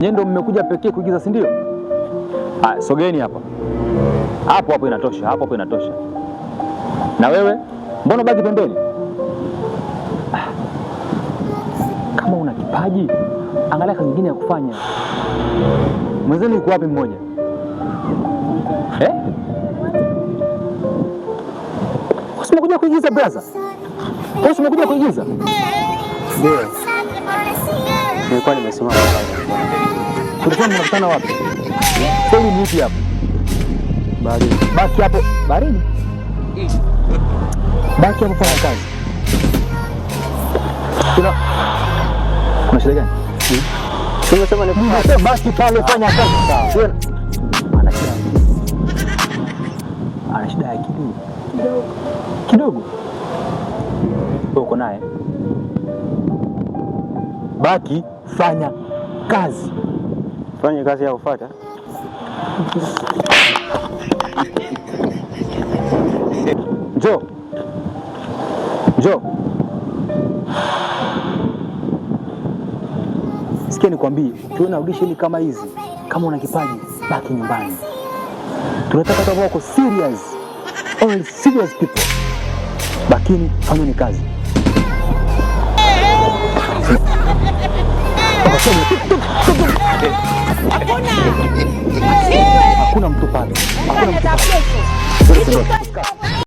Nyie ndio mmekuja pekee kuigiza, si ndio? Ah, sogeni hapa. Hapo inatosha, hapo inatosha. Na wewe mbona baki pembeni? Kama una kipaji, angalia kazi nyingine ya kufanya. Mwenzenu yuko wapi mmoja? Umekuja kuigiza brother? Wewe umekuja kuigiza? Ndio. Nilikuwa nimesimama pale. Tulikuwa tunakutana wapi? Sasa ni vipi hapo? Baridi. Baki hapo. Baridi? Baki hapo fanya kazi. Kuna shida gani? Tumesema ni baki pale fanya kazi. Sawa. Ana shida ya akili. Kidogo. Wewe uko naye? Baki fanya kazi. Fanya kazi ya kufuata. Njoo. Sikia nikwambie, ukiona audition kama hizi, kama una kipaji, baki nyumbani. Tunataka watu wako serious. Only serious people. Bakini fanyeni kazi. Hakuna mtu pale.